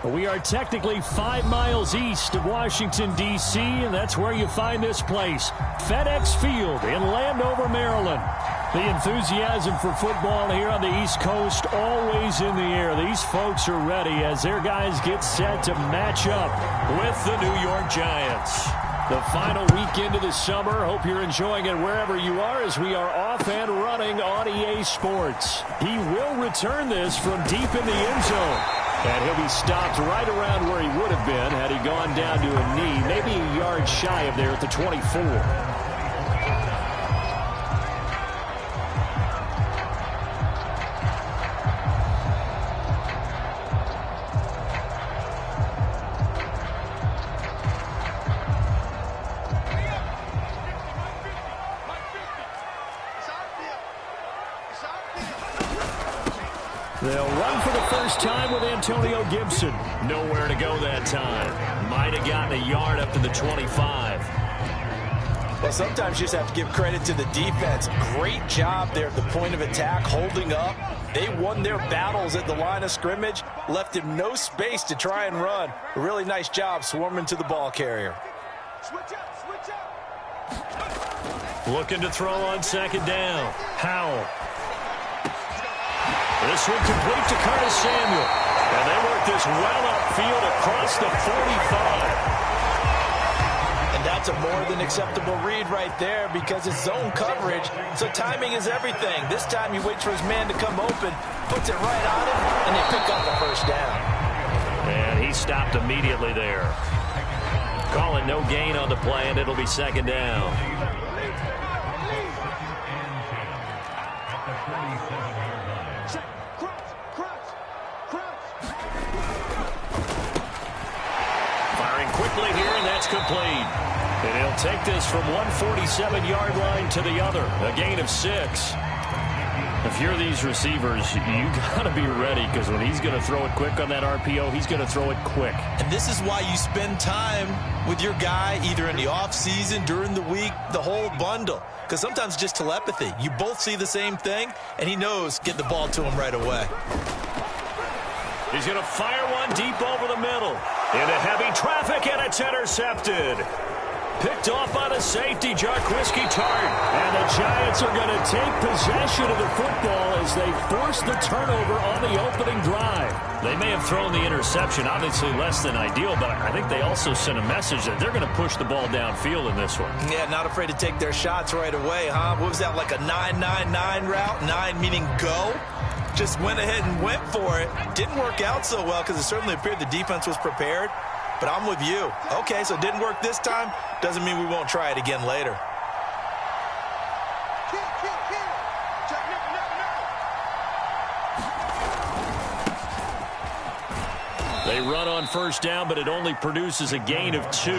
We are technically 5 miles east of Washington, D.C., and that's where you find this place, FedEx Field in Landover, Maryland. The enthusiasm for football here on the East Coast always in the air. These folks are ready as their guys get set to match up with the New York Giants. The final weekend of the summer. Hope you're enjoying it wherever you are as we are off and running on EA Sports. He will return this from deep in the end zone. And he'll be stopped right around where he would have been had he gone down to a knee, maybe a yard shy of there at the 24. They'll run for the first time with Antonio Gibson. Nowhere to go that time. Might have gotten a yard up to the 25. Well, sometimes you just have to give credit to the defense. Great job there at the point of attack, holding up. They won their battles at the line of scrimmage, left him no space to try and run. A really nice job swarming to the ball carrier. Looking to throw on second down. Howell. This one complete to Curtis Samuel. And they work this well upfield across the 45. And that's a more than acceptable read right there because it's zone coverage, so timing is everything. This time he waits for his man to come open, puts it right on him, and they pick up the first down. And he stopped immediately there. Calling no gain on the play, and it'll be second down. Complete. And he'll take this from 147-yard line to the other. A gain of 6. If you're these receivers, you got to be ready because when he's going to throw it quick on that RPO, he's going to throw it quick. And this is why you spend time with your guy either in the offseason, during the week, the whole bundle. Because sometimes just telepathy. You both see the same thing, and he knows get the ball to him right away. He's going to fire one deep over the middle. Into heavy traffic, and it's intercepted. Picked off by the safety, Jarquiski Tart. And the Giants are going to take possession of the football as they force the turnover on the opening drive. They may have thrown the interception, obviously less than ideal, but I think they also sent a message that they're going to push the ball downfield in this one. Yeah, not afraid to take their shots right away, huh? What was that, like a 9-9-9 route? 9 meaning go? Just went ahead and went for it. Didn't work out so well because it certainly appeared the defense was prepared. But I'm with you. Okay, so it didn't work this time. Doesn't mean we won't try it again later. They run on first down, but it only produces a gain of 2.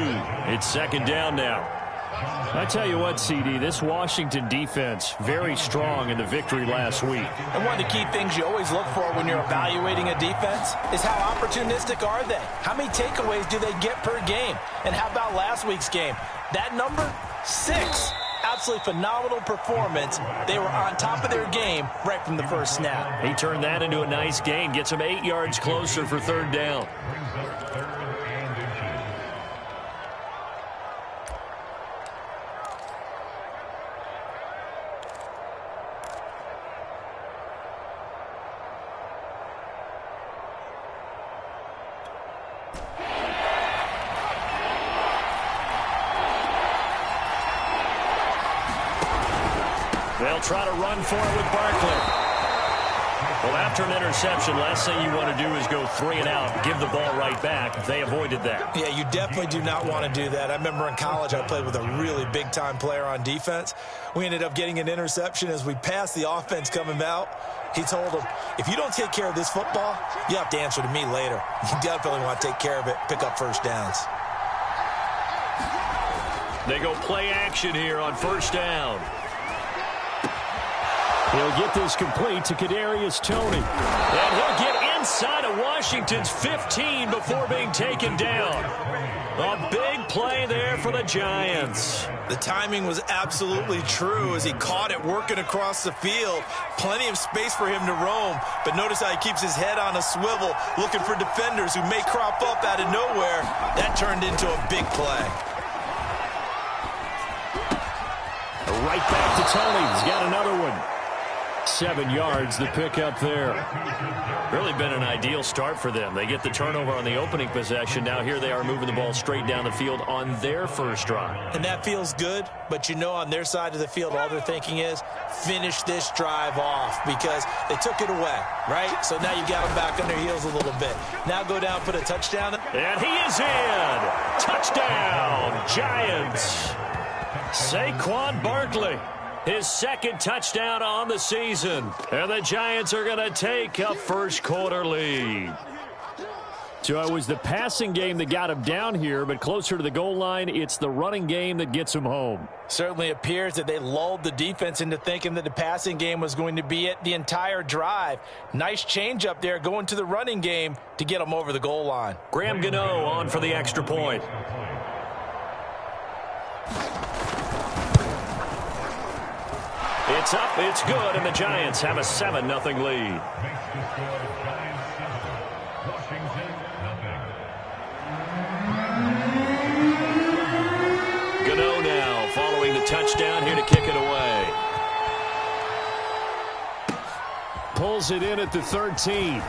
It's second down now. I tell you what, CD, this Washington defense, very strong in the victory last week. And one of the key things you always look for when you're evaluating a defense is how opportunistic are they? How many takeaways do they get per game? And how about last week's game? That number, 6. Absolutely phenomenal performance. They were on top of their game right from the first snap. He turned that into a nice gain, gets him 8 yards closer for third down. They'll try to run for it with Barkley. Well, after an interception, last thing you want to do is go 3 and out, give the ball right back. They avoided that. Yeah, you definitely do not want to do that. I remember in college I played with a really big-time player on defense. We ended up getting an interception as we passed the offense coming out. He told him, if you don't take care of this football, you have to answer to me later. You definitely want to take care of it, pick up first downs. They go play action here on first down. He'll get this complete to Kadarius Toney. And he'll get inside of Washington's 15 before being taken down. A big Big play there for the Giants. The timing was absolutely true as he caught it working across the field. Plenty of space for him to roam, but notice how he keeps his head on a swivel looking for defenders who may crop up out of nowhere. That turned into a big play. Right back to Tony. He's got another one. 7 yards, the pickup there. Really been an ideal start for them. They get the turnover on the opening possession. Now here they are moving the ball straight down the field on their first drive. And that feels good, but you know on their side of the field, all they're thinking is finish this drive off because they took it away, right? So now you got them back on their heels a little bit. Now go down, put a touchdown. And he is in. Touchdown, Giants. Saquon Barkley. His second touchdown on the season. And the Giants are going to take a first-quarter lead. So it was the passing game that got him down here, but closer to the goal line, it's the running game that gets him home. Certainly appears that they lulled the defense into thinking that the passing game was going to be it the entire drive. Nice change up there going to the running game to get them over the goal line. Graham Gano on for the extra point. It's up, it's good, and the Giants have a 7-0 lead. Gano now following the touchdown here to kick it away. Pulls it in at the 13.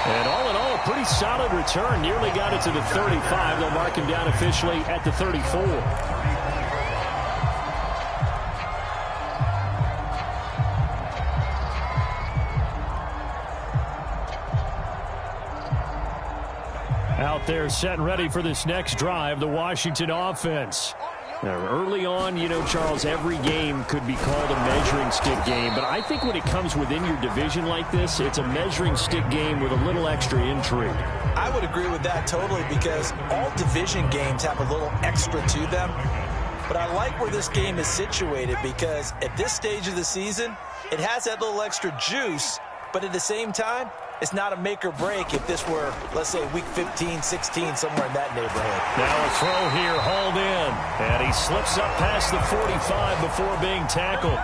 And all in all, a pretty solid return. Nearly got it to the 35. They'll mark him down officially at the 34. Out there set and ready for this next drive, the Washington offense. Now, early on, you know, Charles, every game could be called a measuring stick game. But I think when it comes within your division like this, it's a measuring stick game with a little extra intrigue. I would agree with that totally because all division games have a little extra to them. But I like where this game is situated because at this stage of the season, it has that little extra juice. But at the same time, it's not a make or break if this were, let's say, week 15, 16, somewhere in that neighborhood. Now a throw here, hauled in. And he slips up past the 45 before being tackled.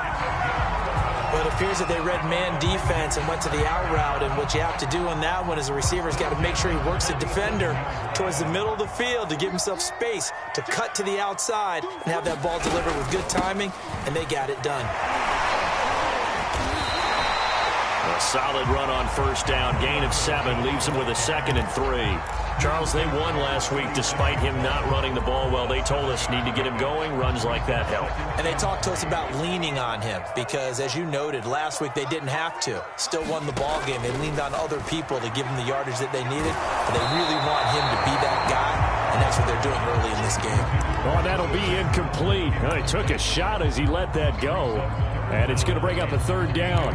Well, it appears that they read man defense and went to the out route. And what you have to do on that one is the receiver's got to make sure he works the defender towards the middle of the field to give himself space to cut to the outside and have that ball delivered with good timing. And they got it done. A solid run on first down. Gain of 7 leaves them with a 2nd and 3. Charles, they won last week despite him not running the ball well. They told us need to get him going. Runs like that help. And they talked to us about leaning on him because, as you noted, last week they didn't have to. Still won the ball game. They leaned on other people to give them the yardage that they needed. But they really want him to be that guy, and that's what they're doing early in this game. Oh, that'll be incomplete. Oh, he took a shot as he let that go. And it's going to bring up a 3rd down.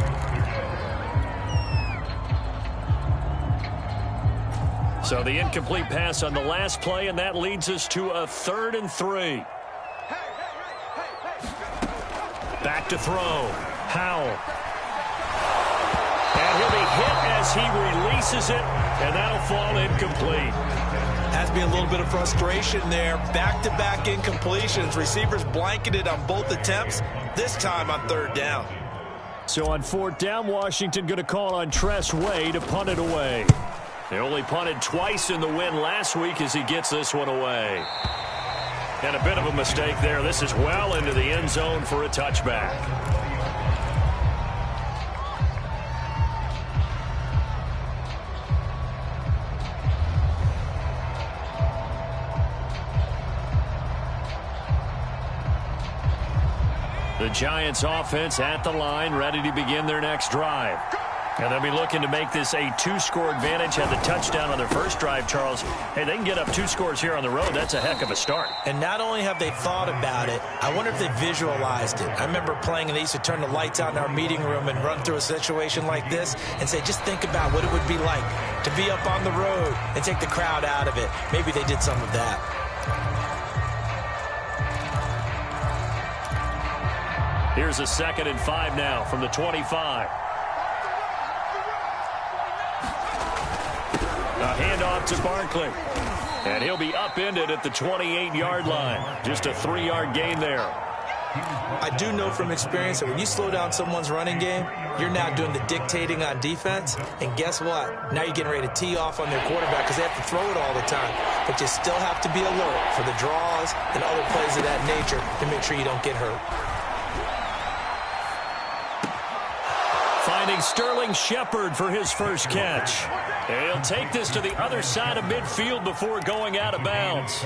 So the incomplete pass on the last play, and that leads us to a 3rd and 3. Back to throw. Howell. And he'll be hit as he releases it, and that'll fall incomplete. Has to be a little bit of frustration there. Back-to-back incompletions. Receivers blanketed on both attempts, this time on 3rd down. So on 4th down, Washington going to call on Tress Way to punt it away. They only punted twice in the win last week as he gets this one away. And a bit of a mistake there. This is well into the end zone for a touchback. The Giants offense at the line, ready to begin their next drive. And they'll be looking to make this a 2-score advantage. Had the touchdown on their first drive, Charles. Hey, they can get up 2 scores here on the road. That's a heck of a start. And not only have they thought about it, I wonder if they visualized it. I remember playing, and they used to turn the lights out in our meeting room and run through a situation like this and say, just think about what it would be like to be up on the road and take the crowd out of it. Maybe they did some of that. Here's a 2nd and 5 now from the 25. A handoff to Barkley. And he'll be upended at the 28-yard line. Just a 3-yard gain there. I do know from experience that when you slow down someone's running game, you're now doing the dictating on defense. And guess what? Now you're getting ready to tee off on their quarterback because they have to throw it all the time. But you still have to be alert for the draws and other plays of that nature to make sure you don't get hurt. Finding Sterling Shepard for his first catch. And he'll take this to the other side of midfield before going out of bounds.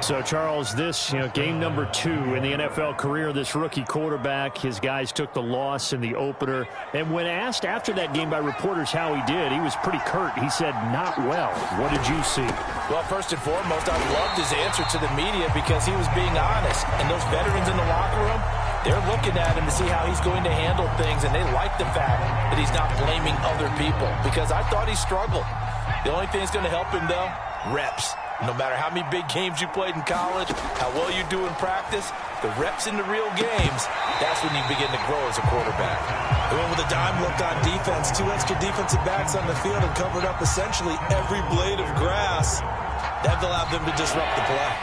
So, Charles, this, game number 2 in the NFL career, this rookie quarterback, his guys took the loss in the opener. And when asked after that game by reporters how he did, he was pretty curt. He said, not well. What did you see? Well, first and foremost, I loved his answer to the media because he was being honest. And those veterans in the locker room, they're looking at him to see how he's going to handle things, and they like the fact that he's not blaming other people because I thought he struggled. The only thing that's going to help him, though, reps. No matter how many big games you played in college, how well you do in practice, the reps in the real games, that's when you begin to grow as a quarterback. They went with a dime look on defense. 2 extra defensive backs on the field and covered up essentially every blade of grass. That allowed them to disrupt the play.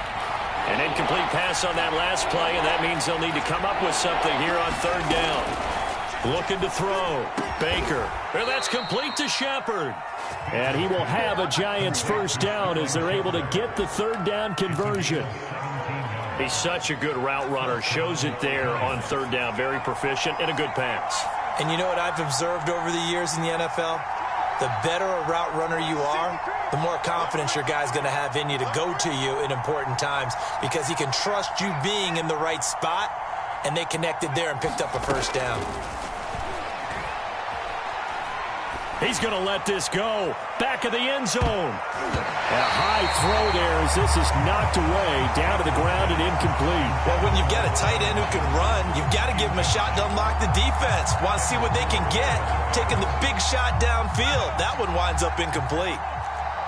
An incomplete pass on that last play, and that means they'll need to come up with something here on 3rd down. Looking to throw. Baker. And that's complete to Shepard. And he will have a Giants first down as they're able to get the 3rd down conversion. He's such a good route runner. Shows it there on 3rd down. Very proficient and a good pass. And you know what I've observed over the years in the NFL? The better a route runner you are, the more confidence your guy's going to have in you to go to you in important times because he can trust you being in the right spot, and they connected there and picked up a first down. He's going to let this go. Back of the end zone. And a high throw there as this is knocked away, down to the ground and incomplete. Well, when you've got a tight end who can run, you've got to give him a shot to unlock the defense. Want to see what they can get, taking the big shot downfield. That one winds up incomplete.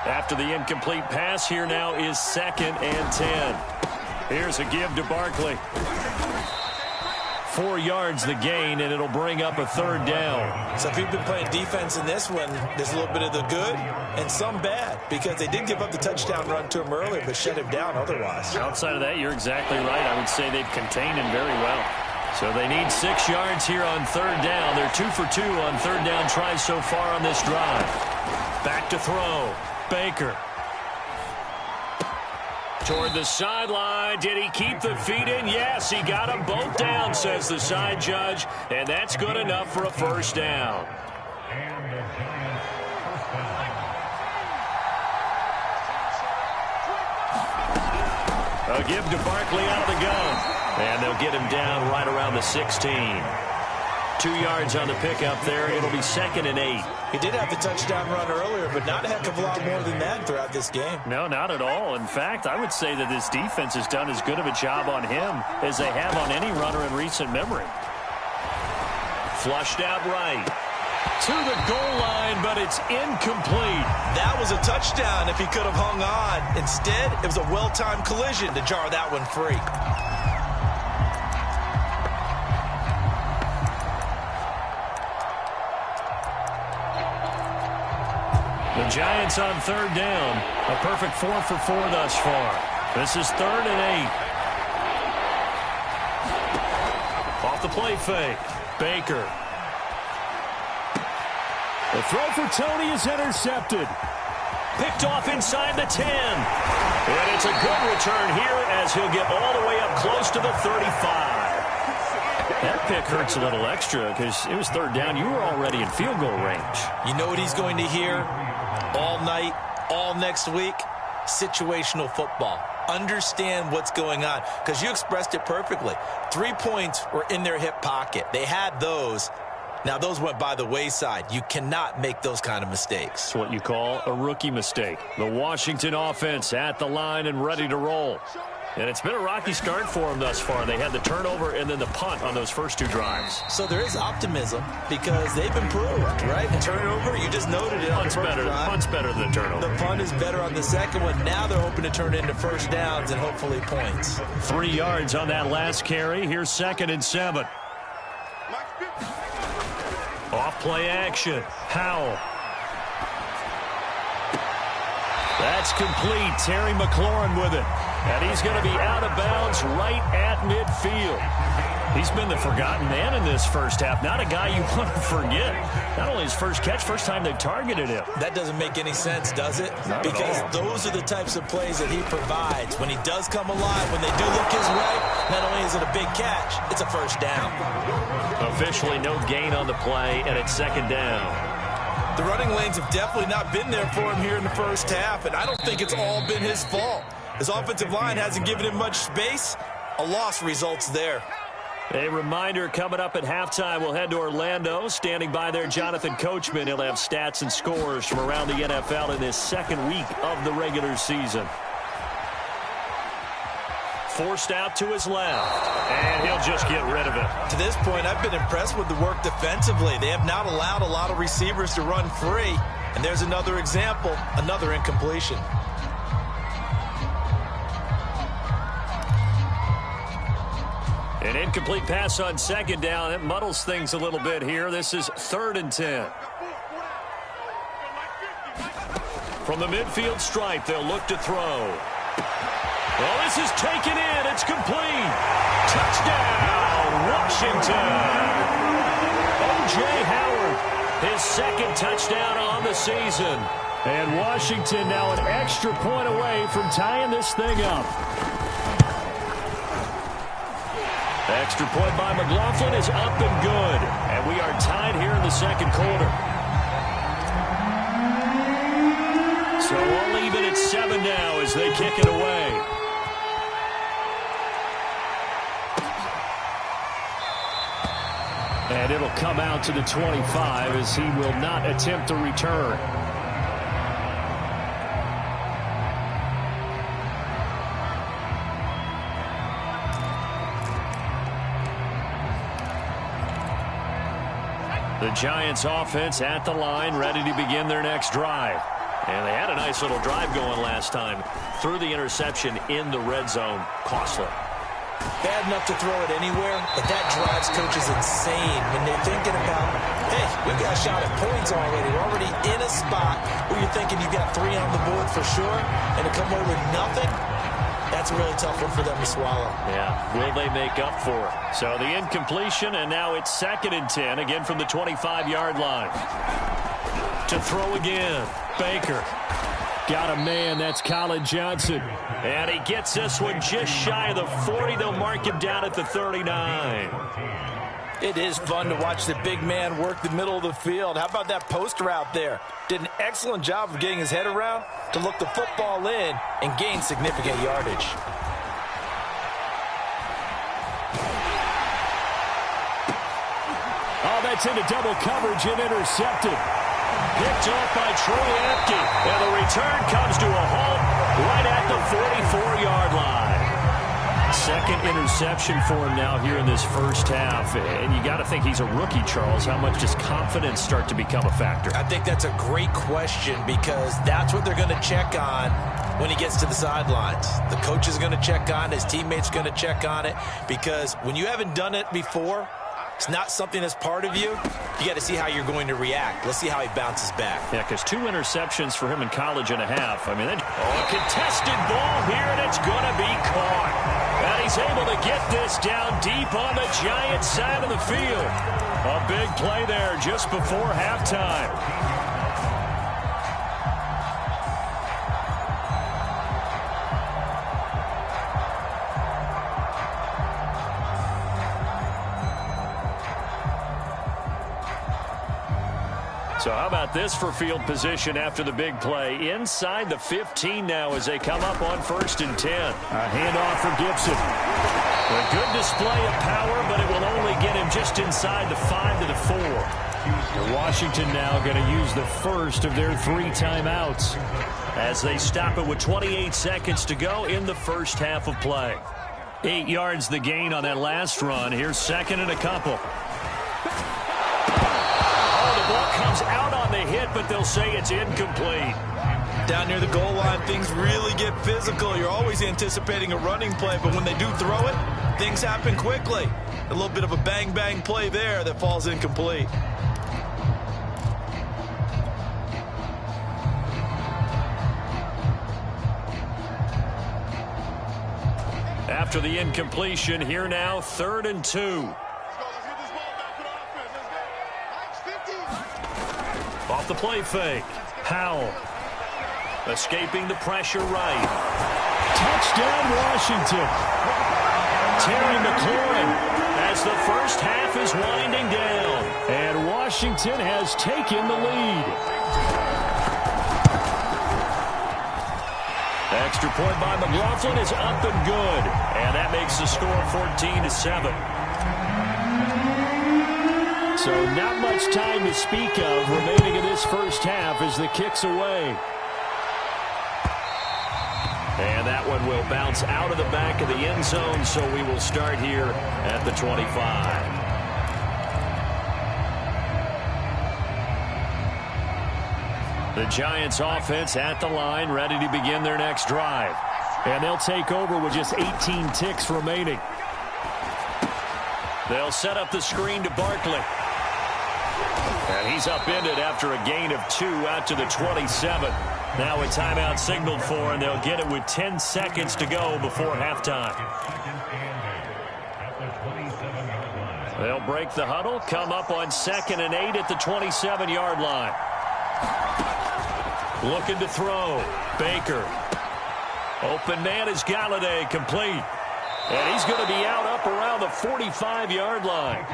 After the incomplete pass, here now is 2nd and 10. Here's a give to Barkley. 4 yards the gain, and it'll bring up a 3rd down. So if you've been playing defense in this one, there's a little bit of the good and some bad because they did give up the touchdown run to him earlier but shut him down otherwise. Outside of that, you're exactly right. I would say they've contained him very well. So they need 6 yards here on 3rd down. They're 2 for 2 on 3rd down tries so far on this drive. Back to throw. Baker. Toward the sideline. Did he keep the feet in? Yes, he got them both down, says the side judge. And that's good enough for a first down. A give to Barkley out of the gun. And they'll get him down right around the 16. 2 yards on the pickup there. It'll be 2nd and 8. He did have the touchdown run earlier, but not a heck of a lot more than that throughout this game. No, not at all. In fact, I would say that this defense has done as good of a job on him as they have on any runner in recent memory. Flushed out right. To the goal line, but it's incomplete. That was a touchdown if he could have hung on. Instead, it was a well-timed collision to jar that one free. The Giants on 3rd down. A perfect 4 for 4 thus far. This is 3rd and 8. Off the play fake. Baker. The throw for Tony is intercepted. Picked off inside the 10. And it's a good return here as he'll get all the way up close to the 35. That pick hurts a little extra because it was 3rd down. You were already in field goal range. You know what he's going to hear all night, all next week? Situational football. Understand what's going on because you expressed it perfectly. 3 points were in their hip pocket. They had those. Now, those went by the wayside. You cannot make those kind of mistakes. It's what you call a rookie mistake. The Washington offense at the line and ready to roll. And it's been a rocky start for them thus far. They had the turnover and then the punt on those first 2 drives. So there is optimism because they've improved, right? The turnover, you just noted it on the first drive. Punt's better than the turnover. The punt is better on the second one. Now they're hoping to turn it into first downs and hopefully points. 3 yards on that last carry. Here's 2nd and 7. Off play action. Howell. That's complete. Terry McLaurin with it. And he's going to be out of bounds right at midfield. He's been the forgotten man in this first half. Not a guy you want to forget. Not only his first catch, first time they targeted him. That doesn't make any sense, does it? Not because at all. Those are the types of plays that he provides. When he does come alive, when they do look his way, not only is it a big catch, it's a first down. Officially no gain on the play, and it's second down. The running lanes have definitely not been there for him here in the first half, and I don't think it's all been his fault. His offensive line hasn't given him much space. A loss results there. A reminder coming up at halftime, we'll head to Orlando. Standing by there, Jonathan Coachman. He'll have stats and scores from around the NFL in this second week of the regular season. Forced out to his left, and he'll just get rid of it. To this point, I've been impressed with the work defensively. They have not allowed a lot of receivers to run free. And there's another example, another incompletion. An incomplete pass on second down. It muddles things a little bit here. This is 3rd and 10. From the midfield stripe, they'll look to throw. Well, this is taken in. It's complete. Touchdown, Washington. O.J. Howard, his second touchdown on the season. And Washington now an extra point away from tying this thing up. Extra point by McLaughlin is up and good. And we are tied here in the second quarter. So we'll leave it at 7 now as they kick it away. And it'll come out to the 25 as he will not attempt to return. The Giants offense at the line, ready to begin their next drive. And they had a nice little drive going last time. Threw the interception in the red zone. Costly. Bad enough to throw it anywhere, but that drives coaches insane when they're thinking about, hey, we've got a shot at points already. We're already in a spot where you're thinking you've got 3 on the board for sure, and to come away with nothing, that's a really tough one for them to swallow. Yeah, will they make up for it? So the incompletion, and now it's 2nd and 10, again from the 25-yard line. To throw again, Baker. Got a man, that's Colin Johnson. And he gets this one just shy of the 40. They'll mark him down at the 39. It is fun to watch the big man work the middle of the field. How about that post route there? Did an excellent job of getting his head around to look the football in and gain significant yardage. Oh, that's into double coverage and intercepted. Picked off by Troy Apke. And the return comes to a halt right at the 44-yard line. Second interception for him now here in this first half. And you got to think he's a rookie, Charles. How much does confidence start to become a factor? I think that's a great question because that's what they're going to check on when he gets to the sidelines. The coach is going to check on it. His teammates are going to check on it because when you haven't done it before, it's not something that's part of you. You got to see how you're going to react. Let's see how he bounces back. Yeah, because 2 interceptions for him in college and a half. I mean, a contested ball here, and it's going to be caught. And he's able to get this down deep on the Giants side of the field. A big play there just before halftime. So how about this for field position after the big play? Inside the 15 now as they come up on 1st and 10. A handoff for Gibson. A good display of power, but it will only get him just inside the 5 to the 4. And Washington now going to use the first of their 3 timeouts as they stop it with 28 seconds to go in the first half of play. 8 yards the gain on that last run. Here's 2nd and a couple. Comes out on the hit, but they'll say it's incomplete. Down near the goal line, things really get physical. You're always anticipating a running play, but when they do throw it, things happen quickly. A little bit of a bang-bang play there that falls incomplete. after the incompletion. Here now, 3rd and 2. Off the play fake. Howell. Escaping the pressure right. Touchdown, Washington. Terry McLaurin as the first half is winding down. And Washington has taken the lead. Extra point by McLaughlin is up and good. And that makes the score 14-7. So not much time to speak of remaining in this first half as the kick's away. And that one will bounce out of the back of the end zone, so we will start here at the 25. The Giants offense at the line, ready to begin their next drive. And they'll take over with just 18 ticks remaining. They'll set up the screen to Barkley. And he's upended after a gain of 2 out to the 27. Now a timeout signaled for, and they'll get it with 10 seconds to go before halftime. They'll break the huddle, come up on 2nd and 8 at the 27-yard line. Looking to throw. Baker. Open man is Galladay, complete. And he's going to be out up around the 45-yard line.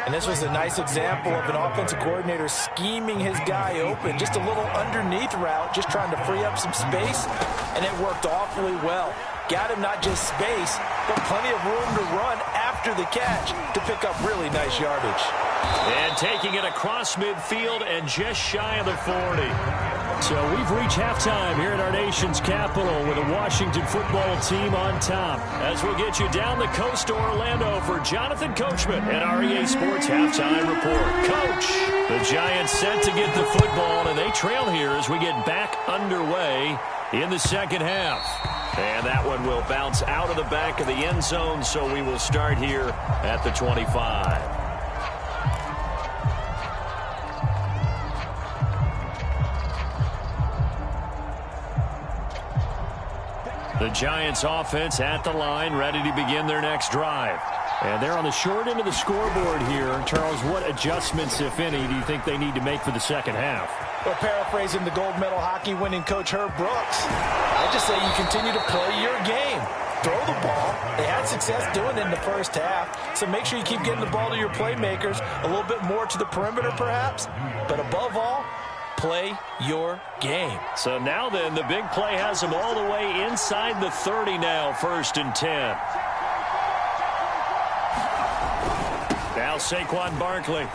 And this was a nice example of an offensive coordinator scheming his guy open. Just a little underneath route, just trying to free up some space. And it worked awfully well. Got him not just space, but plenty of room to run after the catch to pick up really nice yardage. And taking it across midfield and just shy of the 40. So we've reached halftime here at our nation's capital with the Washington football team on top. As we'll get you down the coast to Orlando for Jonathan Coachman and our EA Sports Halftime Report. Coach, the Giants set to get the football, and they trail here as we get back underway in the second half. And that one will bounce out of the back of the end zone, so we will start here at the 25. The Giants offense at the line, ready to begin their next drive. And they're on the short end of the scoreboard here. Charles, what adjustments, if any, do you think they need to make for the second half? Well, paraphrasing the gold medal hockey winning coach Herb Brooks, I just say you continue to play your game. Throw the ball. They had success doing it in the first half, so make sure you keep getting the ball to your playmakers, a little bit more to the perimeter perhaps, but above all, play your game. So now then, the big play has them all the way inside the 30 now, 1st and 10. Now Saquon Barkley.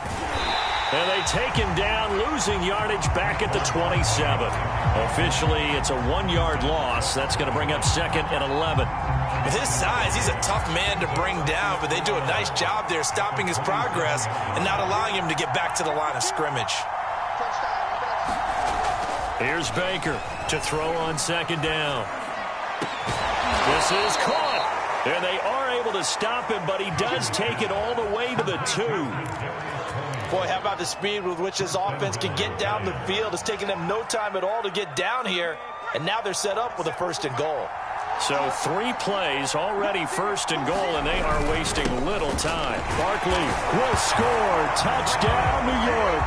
And they take him down, losing yardage back at the 27. Officially, it's a 1-yard loss. That's going to bring up 2nd and 11. With his size, he's a tough man to bring down, but they do a nice job there stopping his progress and not allowing him to get back to the line of scrimmage. Here's Baker to throw on 2nd down. This is caught. And they are able to stop him, but he does take it all the way to the 2. Boy, how about the speed with which this offense can get down the field? It's taking them no time at all to get down here. And now they're set up with a 1st and goal. So 3 plays, already 1st and goal, and they are wasting little time. Barkley will score. Touchdown, New York.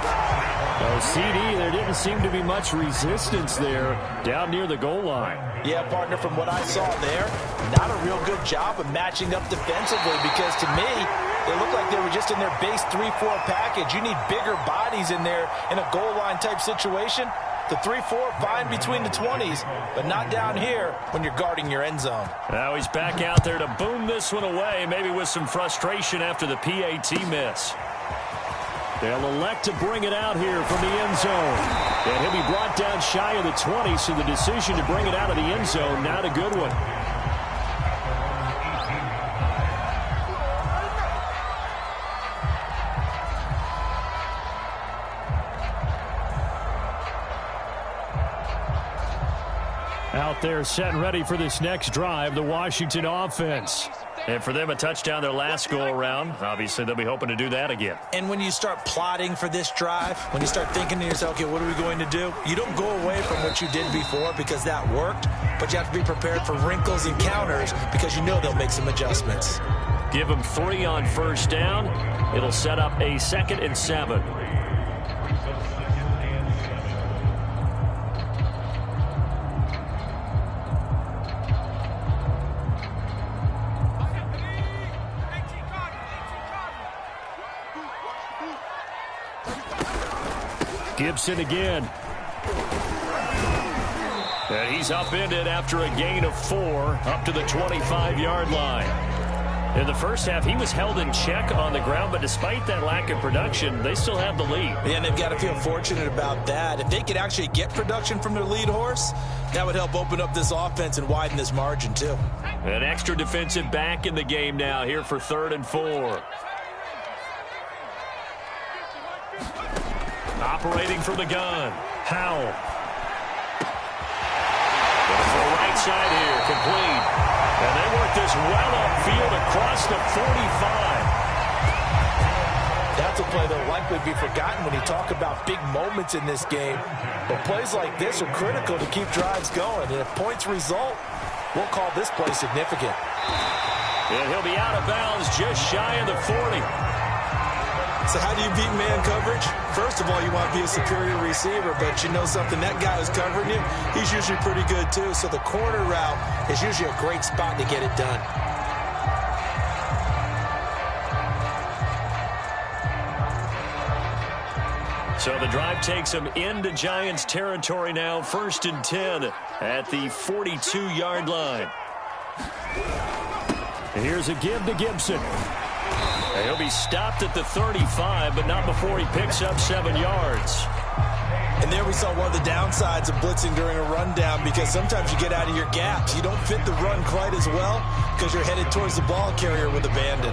Oh, CD, there didn't seem to be much resistance there down near the goal line. Yeah, partner, from what I saw there, not a real good job of matching up defensively because to me, they look like they were just in their base 3-4 package. You need bigger bodies in there in a goal line type situation. The 3-4 fine between the 20s, but not down here when you're guarding your end zone. Now he's back out there to boom this one away, maybe with some frustration after the PAT miss. They'll elect to bring it out here from the end zone. And he'll be brought down shy of the 20, so the decision to bring it out of the end zone, not a good one. Out there set and ready for this next drive, the Washington offense. And for them, a touchdown their last go-around. Obviously, they'll be hoping to do that again. And when you start plotting for this drive, when you start thinking to yourself, okay, what are we going to do? You don't go away from what you did before because that worked, but you have to be prepared for wrinkles and counters because you know they'll make some adjustments. Give them 3 on first down. It'll set up a 2nd and 7. Gibson again. And he's upended after a gain of 4 up to the 25-yard line. In the first half, he was held in check on the ground, but despite that lack of production, they still have the lead. And they've got to feel fortunate about that. If they could actually get production from their lead horse, that would help open up this offense and widen this margin, too. An extra defensive back in the game now here for 3rd and 4. Operating from the gun, Howell. For the right side here, complete. And they work this well upfield across the 45. That's a play that will likely be forgotten when you talk about big moments in this game. But plays like this are critical to keep drives going. And if points result, we'll call this play significant. And he'll be out of bounds just shy of the 40. So how do you beat man coverage? First of all, you want to be a superior receiver, but you know something, that guy who's covering you, he's usually pretty good too. So the corner route is usually a great spot to get it done. So the drive takes them into Giants territory now, 1st and 10 at the 42-yard line. And here's a give to Gibson. And he'll be stopped at the 35, but not before he picks up 7 yards. And there we saw one of the downsides of blitzing during a rundown, because sometimes you get out of your gaps. You don't fit the run quite as well because you're headed towards the ball carrier with abandon.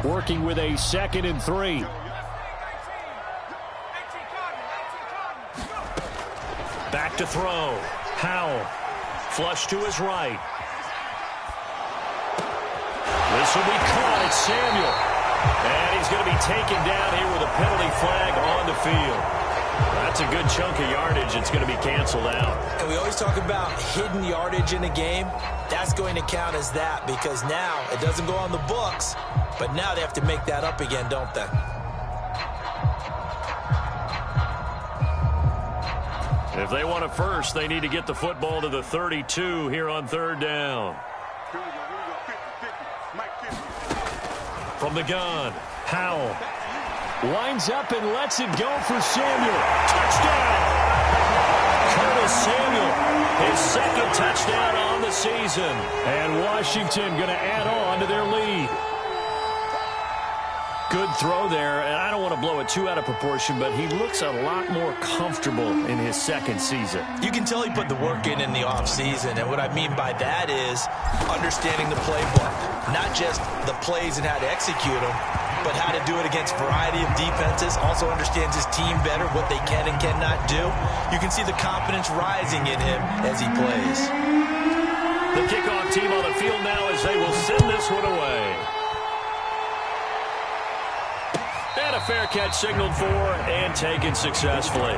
Working with a 2nd and 3. Back to throw. Howell. Flush to his right. This will be caught. It's Samuel. And he's going to be taken down here with a penalty flag on the field. That's a good chunk of yardage. It's going to be canceled out. And we always talk about hidden yardage in a game. That's going to count as that, because now it doesn't go on the books, but now they have to make that up again, don't they? If they want it first, they need to get the football to the 32 here on 3rd down. From the gun, Howell winds up and lets it go for Samuel. Touchdown! Curtis Samuel, his 2nd touchdown on the season. And Washington going to add on to their lead. Good throw there, and I don't want to blow it too out of proportion, but he looks a lot more comfortable in his 2nd season. You can tell he put the work in the offseason, and what I mean by that is understanding the playbook. Not just the plays and how to execute them, but how to do it against a variety of defenses. Also understands his team better, what they can and cannot do. You can see the confidence rising in him as he plays. The kickoff team on the field now as they will send this one away. And a fair catch signaled for and taken successfully.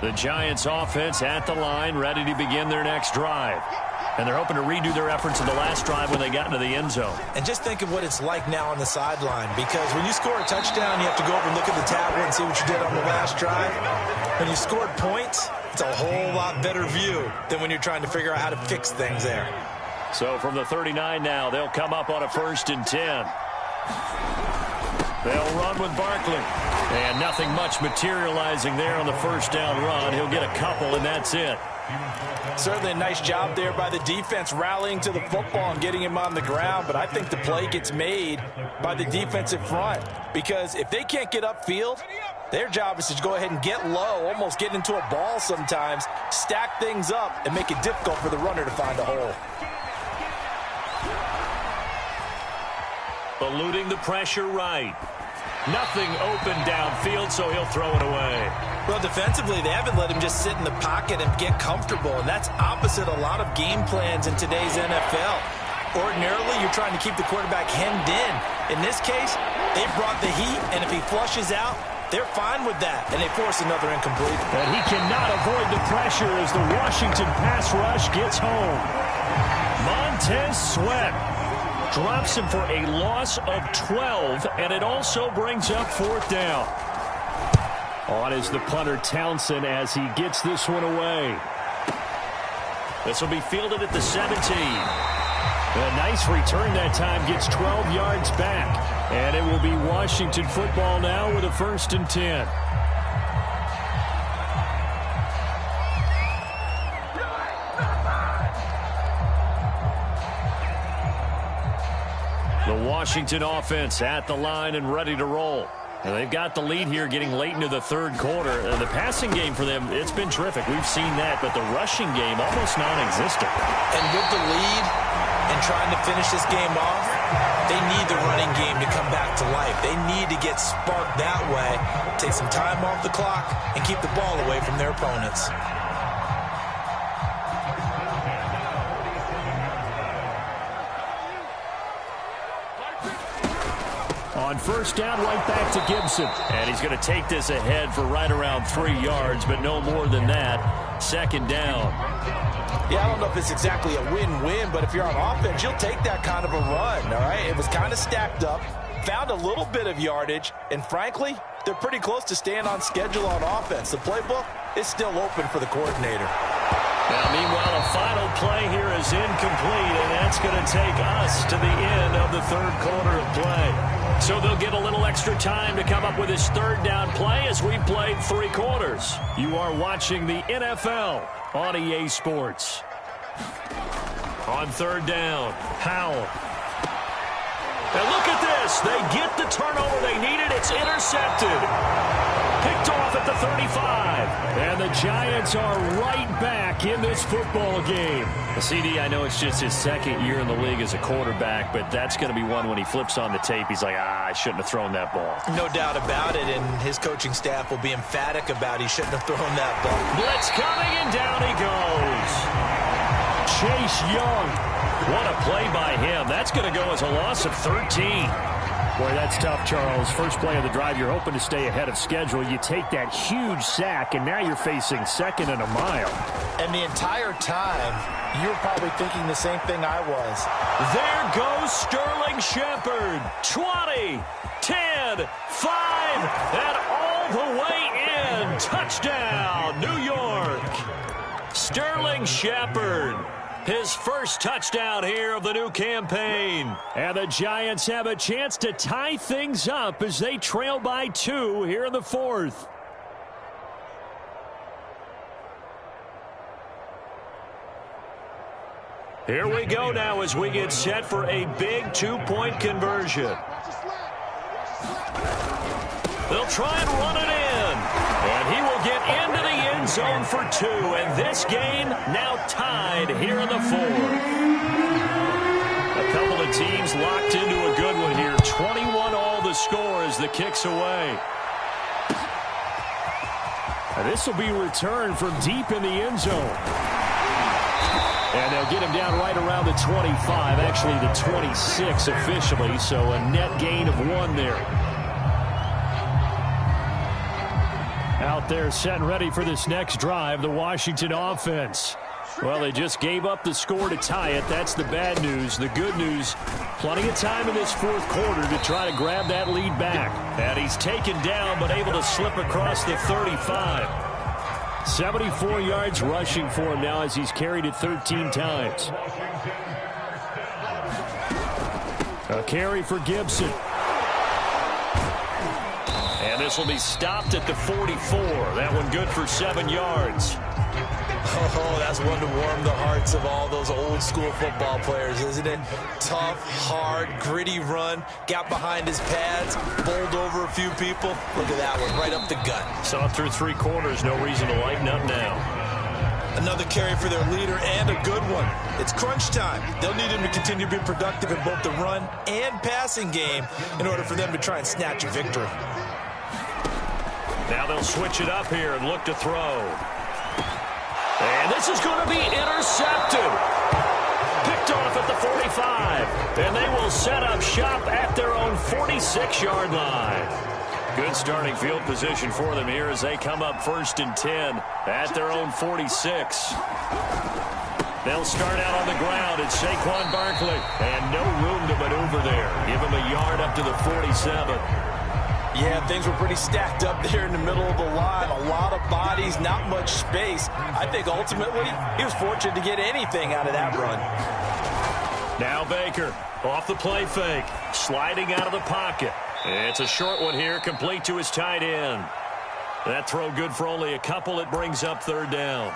The Giants offense at the line, ready to begin their next drive. And they're hoping to redo their efforts in the last drive when they got into the end zone. And just think of what it's like now on the sideline, because when you score a touchdown, you have to go over and look at the tablet and see what you did on the last drive. When you scored points, it's a whole lot better view than when you're trying to figure out how to fix things there. So from the 39 now, they'll come up on a 1st and 10. They'll run with Barkley. And nothing much materializing there on the 1st down run. He'll get a couple, and that's it. Certainly a nice job there by the defense rallying to the football and getting him on the ground, but I think the play gets made by the defensive front because if they can't get upfield, their job is to go ahead and get low, almost get into a ball sometimes, stack things up, and make it difficult for the runner to find a hole. Eluding the pressure right. Nothing open downfield, so he'll throw it away. Well, defensively, they haven't let him just sit in the pocket and get comfortable, and that's opposite a lot of game plans in today's NFL. Ordinarily, you're trying to keep the quarterback hemmed in. In this case, they brought the heat, and if he flushes out, they're fine with that, and they force another incomplete. And he cannot avoid the pressure as the Washington pass rush gets home. Montez Sweat drops him for a loss of 12, and it also brings up 4th down. On is the punter Townsend as he gets this one away. This will be fielded at the 17. A nice return that time, gets 12 yards back. And it will be Washington football now with a 1st and 10. The Washington offense at the line and ready to roll. And they've got the lead here getting late into the 3rd quarter. The passing game for them, it's been terrific. We've seen that, but the rushing game almost non-existent. And with the lead and trying to finish this game off, they need the running game to come back to life. They need to get sparked that way, take some time off the clock, and keep the ball away from their opponents. On 1st down, right back to Gibson. And he's going to take this ahead for right around 3 yards, but no more than that. 2nd down. Yeah, I don't know if it's exactly a win-win, but if you're on offense, you'll take that kind of a run, all right? It was kind of stacked up, found a little bit of yardage, and frankly, they're pretty close to staying on schedule on offense. The playbook is still open for the coordinator. Now, meanwhile, a final play here is incomplete, and that's going to take us to the end of the 3rd quarter of play. So they'll get a little extra time to come up with his 3rd down play as we've played 3 quarters. You are watching the NFL on EA Sports. On 3rd down, Howell. And look at this. They get the turnover they needed. It's intercepted. Picked off at the 35. And the Giants are right back in this football game. CD, I know it's just his 2nd year in the league as a quarterback, but that's going to be one when he flips on the tape. He's like, I shouldn't have thrown that ball. No doubt about it, and his coaching staff will be emphatic about he shouldn't have thrown that ball. Blitz coming, and down he goes. Chase Young. What a play by him. That's going to go as a loss of 13. Boy, that's tough, Charles. First play of the drive, you're hoping to stay ahead of schedule. You take that huge sack, and now you're facing 2nd and a mile. And the entire time, you were probably thinking the same thing I was. There goes Sterling Shepard. 20, 10, 5, and all the way in. Touchdown, New York. Sterling Shepard. His 1st touchdown here of the new campaign. And the Giants have a chance to tie things up as they trail by 2 here in the 4th. Here we go now as we get set for a big 2-point conversion. They'll try and run it in. And he will get into the end zone for 2. And this game now tied here in the 4th. A couple of teams locked into a good one here. 21 all the score as the kick's away. And this will be returned from deep in the end zone. And they'll get him down right around the 25, actually the 26 officially, so a net gain of 1 there. Out there set and ready for this next drive, the Washington offense. Well, they just gave up the score to tie it. That's the bad news. The good news, plenty of time in this 4th quarter to try to grab that lead back. And he's taken down but able to slip across the 35. 74 yards rushing for him now as he's carried it 13 times. A carry for Gibson. And this will be stopped at the 44. That one good for 7 yards. Oh, that's one to warm the hearts of all those old school football players, isn't it? Tough, hard, gritty run, got behind his pads, bowled over a few people. Look at that one, right up the gut. Saw through 3 quarters, no reason to lighten up now. Another carry for their leader and a good one. It's crunch time. They'll need him to continue to be productive in both the run and passing game in order for them to try and snatch a victory. Now they'll switch it up here and look to throw. And this is going to be intercepted. Picked off at the 45. And they will set up shop at their own 46-yard line. Good starting field position for them here as they come up 1st and 10 at their own 46. They'll start out on the ground. It's Saquon Barkley. And no room to maneuver there. Give him a yard up to the 47. Yeah, things were pretty stacked up there in the middle of the line. A lot of bodies, not much space. I think ultimately he was fortunate to get anything out of that run. Now Baker off the play fake. Sliding out of the pocket. It's a short one here, complete to his tight end. That throw good for only a couple. It brings up 3rd down.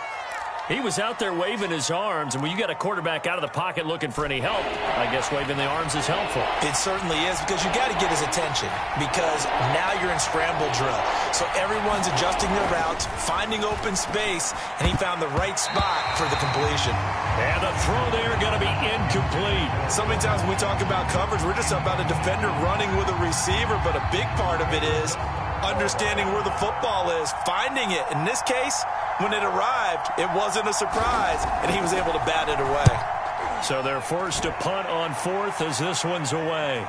He was out there waving his arms, and when you got a quarterback out of the pocket looking for any help, I guess waving the arms is helpful. It certainly is, because you got to get his attention, because now you're in scramble drill. So everyone's adjusting their routes, finding open space, and he found the right spot for the completion. And the throw there going to be incomplete. So many times when we talk about coverage, we're just about a defender running with a receiver, but a big part of it is understanding where the football is, finding it. In this case, when it arrived, it wasn't a surprise, and he was able to bat it away. So they're forced to punt on 4th as this one's away.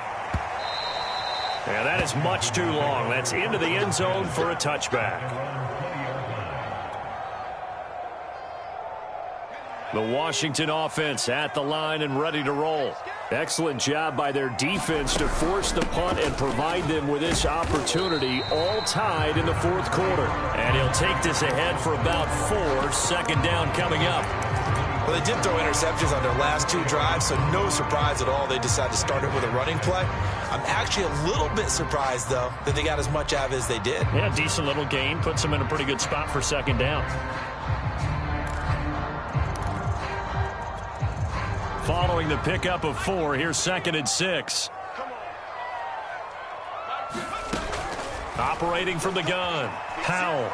And that is much too long. That's into the end zone for a touchback. The Washington offense at the line and ready to roll. Excellent job by their defense to force the punt and provide them with this opportunity, all tied in the 4th quarter. And he'll take this ahead for about 4. 2nd down coming up. Well, they did throw interceptions on their last 2 drives, so no surprise at all they decided to start it with a running play. I'm actually a little bit surprised, though, that they got as much out of it as they did. Yeah, decent little gain. Puts them in a pretty good spot for 2nd down. Following the pickup of 4, here's 2nd and 6. Operating from the gun, Howell.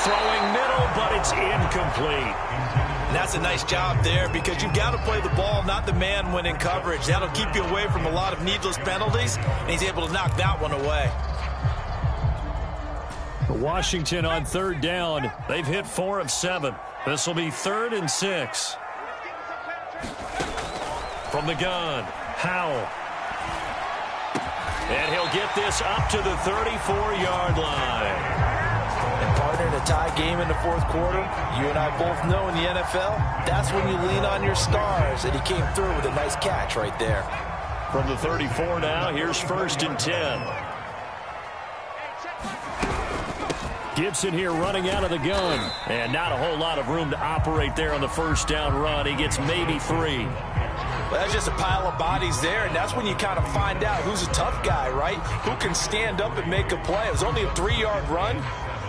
Throwing middle, but it's incomplete. And that's a nice job there, because you've got to play the ball, not the man when in coverage. That'll keep you away from a lot of needless penalties, and he's able to knock that one away. Washington on 3rd down. They've hit 4 of 7. This will be 3rd and 6. From the gun, Howell. And he'll get this up to the 34-yard line. And partner, in a tie game in the 4th quarter, you and I both know in the NFL, that's when you lean on your stars. And he came through with a nice catch right there. From the 34 now, here's 1st and 10. Gibson here running out of the gun. And not a whole lot of room to operate there on the 1st down run. He gets maybe 3. Well, that's just a pile of bodies there, and that's when you kind of find out who's a tough guy, right? Who can stand up and make a play. It was only a 3-yard run,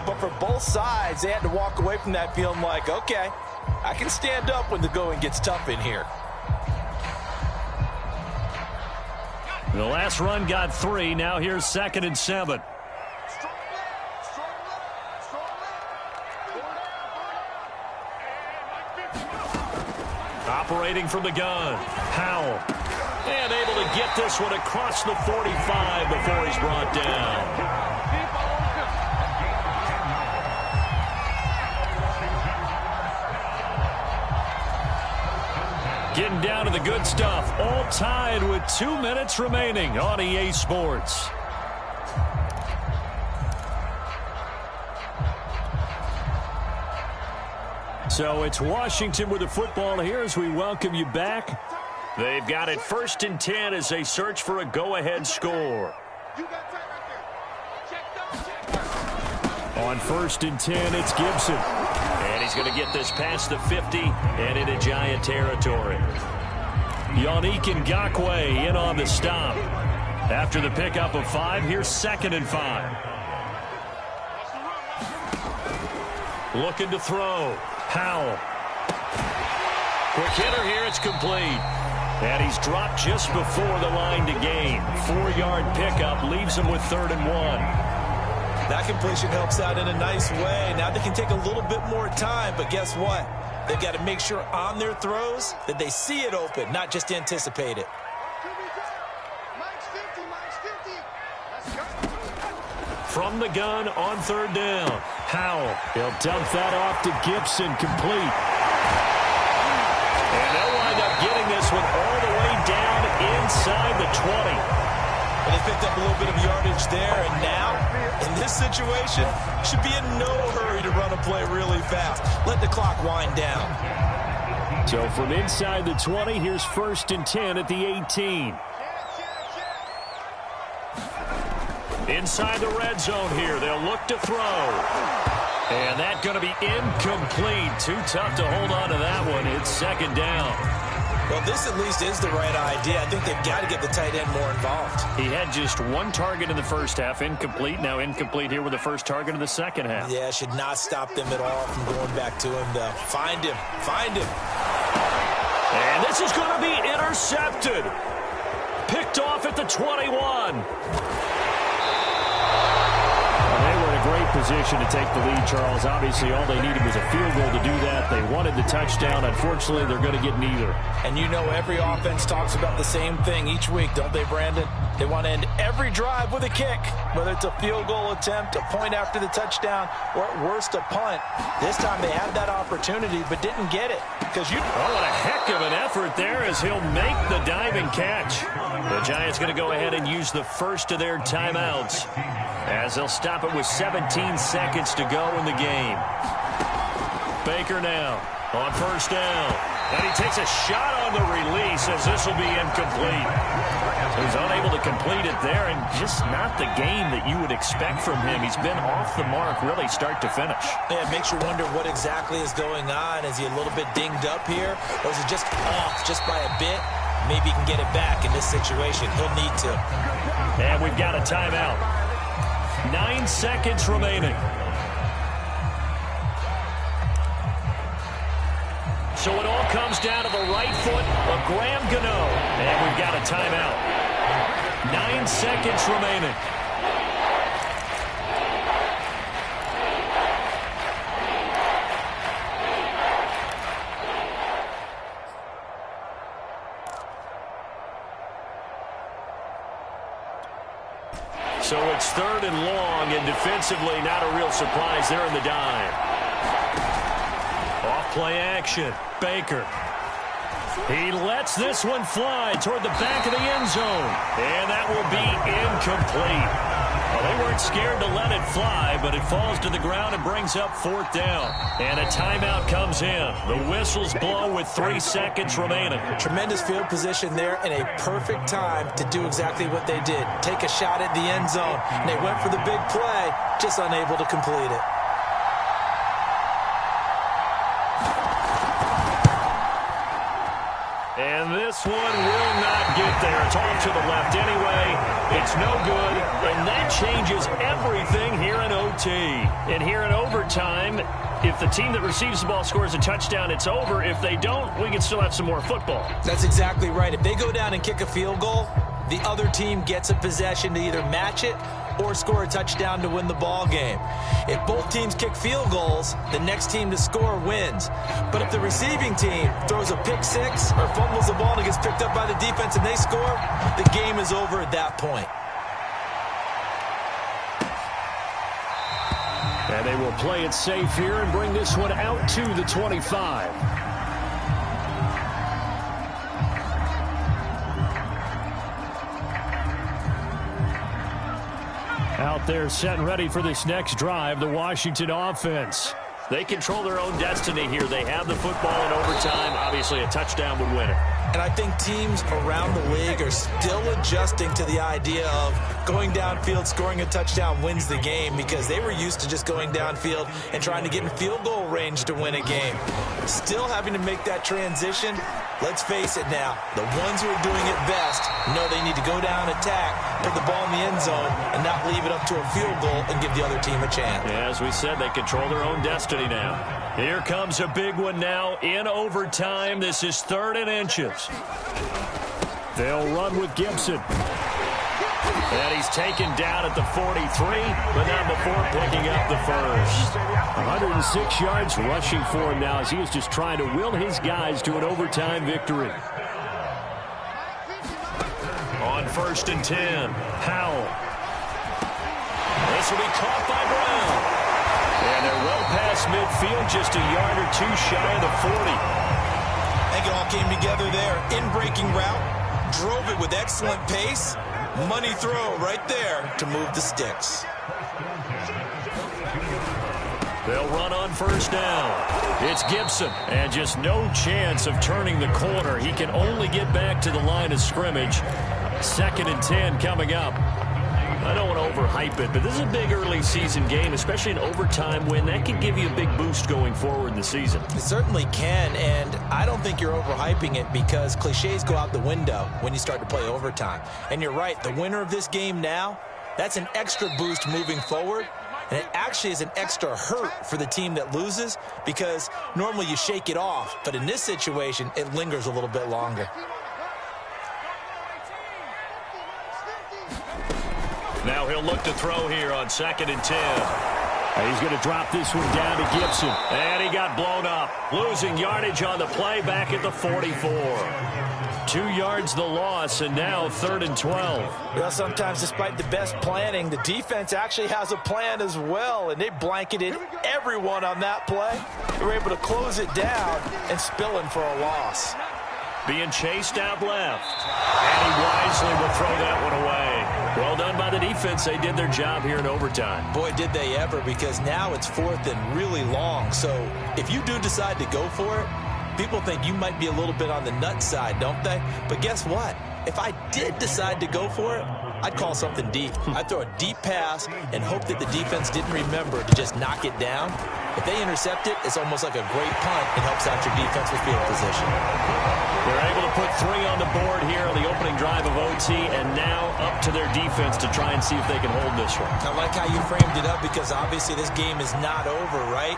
but for both sides, they had to walk away from that feeling like, okay, I can stand up when the going gets tough in here. The last run got 3. Now here's 2nd and 7. Operating from the gun, Howell. And able to get this one across the 45 before he's brought down. Getting down to the good stuff. All tied with 2 minutes remaining on EA Sports. So it's Washington with the football here as we welcome you back. They've got it 1st and 10 as they search for a go-ahead score. On 1st and 10, it's Gibson. And he's going to get this past the 50 and into Giant territory. Yannick Ngakoue in on the stop. After the pickup of 5, here's 2nd and 5. Looking to throw. Howell. Quick hitter here. It's complete. And he's dropped just before the line to gain. 4-yard pickup leaves him with 3rd and 1. That completion helps out in a nice way. Now they can take a little bit more time, but guess what? They've got to make sure on their throws that they see it open, not just anticipate it. From the gun on 3rd down. Howell. He'll dump that off to Gibson. Complete. And they'll wind up getting this one all the way down inside the 20. And they picked up a little bit of yardage there, and now, in this situation, should be in no hurry to run a play really fast. Let the clock wind down. So from inside the 20, here's 1st and 10 at the 18. Inside the red zone here, they'll look to throw. And that's going to be incomplete. Too tough to hold on to that one. It's 2nd down. Well, this at least is the right idea. I think they've got to get the tight end more involved. He had just 1 target in the first half, incomplete. Now incomplete here with the first target in the second half. Yeah, should not stop them at all from going back to him, though. Find him. Find him. And this is going to be intercepted. Picked off at the 21. Great position to take the lead, Charles. Obviously, all they needed was a field goal to do that. They wanted the touchdown. Unfortunately, they're going to get neither. And you know every offense talks about the same thing each week, don't they, Brandon? They want to end every drive with a kick, whether it's a field goal attempt, a point after the touchdown, or at worst, a punt. This time they had that opportunity but didn't get it. Because what a heck of an effort there as he'll make the diving catch. The Giants going to go ahead and use the first of their timeouts as they'll stop it with 17 seconds to go in the game. Baker now on 1st down. And he takes a shot on the release as this will be incomplete. He's unable to complete it there, and just not the game that you would expect from him. He's been off the mark really start to finish. Yeah, it makes you wonder what exactly is going on. Is he a little bit dinged up here, or is he just off just by a bit? Maybe he can get it back in this situation. He'll need to. And we've got a timeout. 9 seconds remaining. So it all comes down to the right foot of Graham Gano. And we've got a timeout. 9 seconds remaining. So it's 3rd and long, and defensively not a real surprise there in the dime. Off play action. Baker. He lets this one fly toward the back of the end zone. And that will be incomplete. Well, they weren't scared to let it fly, but it falls to the ground and brings up 4th down. And a timeout comes in. The whistles blow with 3 seconds remaining. Tremendous field position there and a perfect time to do exactly what they did. Take a shot at the end zone. And they went for the big play, just unable to complete it. And this one will not get there. It's off to the left anyway. It's no good. And that changes everything here in OT. And here in overtime, if the team that receives the ball scores a touchdown, it's over. If they don't, we can still have some more football. That's exactly right. If they go down and kick a field goal, the other team gets a possession to either match it or score a touchdown to win the ball game. If both teams kick field goals, the next team to score wins. But if the receiving team throws a pick six or fumbles the ball and it gets picked up by the defense and they score, the game is over at that point. And they will play it safe here and bring this one out to the 25. Out there set and ready for this next drive, the Washington offense. They control their own destiny here. They have the football in overtime. Obviously, a touchdown would win it. And I think teams around the league are still adjusting to the idea of going downfield, scoring a touchdown wins the game, because they were used to just going downfield and trying to get in field goal range to win a game. Still having to make that transition. Let's face it now, the ones who are doing it best know they need to go down, attack, put the ball in the end zone, and not leave it up to a field goal and give the other team a chance. Yeah, as we said, they control their own destiny now. Here comes a big one now in overtime. This is 3rd and inches. They'll run with Gibson. And he's taken down at the 43, but not before picking up the first. 106 yards rushing for him now as he is just trying to will his guys to an overtime victory. On 1st and 10, Howell. This will be caught by Brown. And they're well past midfield, just a yard or two shy of the 40. I think it all came together there. In-breaking route, drove it with excellent pace. Money throw right there to move the sticks. They'll run on 1st down. It's Gibson, and just no chance of turning the corner. He can only get back to the line of scrimmage. 2nd and 10 coming up. I don't want to overhype it, but this is a big early season game, especially an overtime win. That can give you a big boost going forward in the season. It certainly can, and I don't think you're overhyping it because cliches go out the window when you start to play overtime. And you're right, the winner of this game now, that's an extra boost moving forward. And it actually is an extra hurt for the team that loses because normally you shake it off. But in this situation, it lingers a little bit longer. Now he'll look to throw here on 2nd and 10. And he's going to drop this one down to Gibson. And he got blown up. Losing yardage on the play back at the 44. 2 yards the loss, and now 3rd and 12. Well, sometimes despite the best planning, the defense actually has a plan as well, and they blanketed everyone on that play. They were able to close it down and spill in for a loss. Being chased out left. And he wisely will throw that one away. Well done by the defense. They did their job here in overtime. Boy, did they ever, because now it's 4th and really long. So if you do decide to go for it, people think you might be a little bit on the nut side, don't they? But guess what? If I did decide to go for it, I'd call something deep. I'd throw a deep pass and hope that the defense didn't remember to just knock it down. If they intercept it, it's almost like a great punt. It helps out your defense with field position. They're able to put 3 on the board here on the opening drive of OT, and now up to their defense to try and see if they can hold this one. I like how you framed it up because obviously this game is not over, right?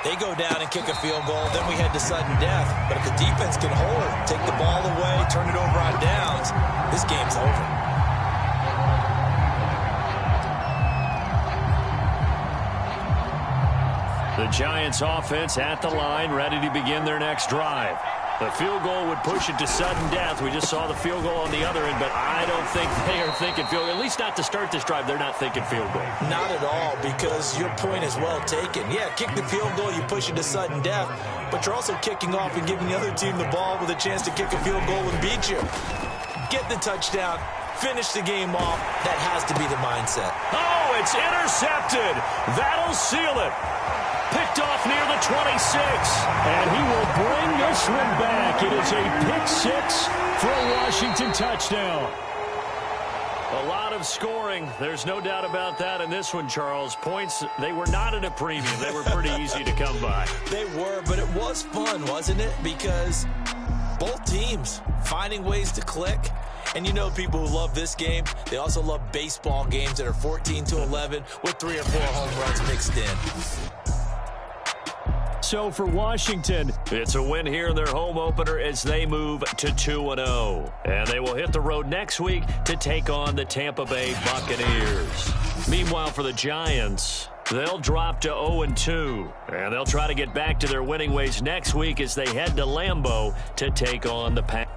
They go down and kick a field goal, then we head to sudden death. But if the defense can hold it, take the ball away, turn it over on downs, this game's over. The Giants offense at the line, ready to begin their next drive. The field goal would push it to sudden death. We just saw the field goal on the other end, but I don't think they are thinking field goal. At least not to start this drive. They're not thinking field goal. Not at all, because your point is well taken. Yeah, kick the field goal, you push it to sudden death, but you're also kicking off and giving the other team the ball with a chance to kick a field goal and beat you. Get the touchdown, finish the game off. That has to be the mindset. Oh, it's intercepted. That'll seal it. Picked off near the 26, and he will bring this one back. It is a pick 6 for a Washington touchdown. A lot of scoring. There's no doubt about that in this one, Charles. Points, they were not at a premium. They were pretty easy to come by. They were, but it was fun, wasn't it? Because both teams finding ways to click. And you know people who love this game, they also love baseball games that are 14-11 with 3 or 4 home runs mixed in. So for Washington, it's a win here in their home opener as they move to 2-0. And they will hit the road next week to take on the Tampa Bay Buccaneers. Meanwhile, for the Giants, they'll drop to 0-2. And they'll try to get back to their winning ways next week as they head to Lambeau to take on the Packers.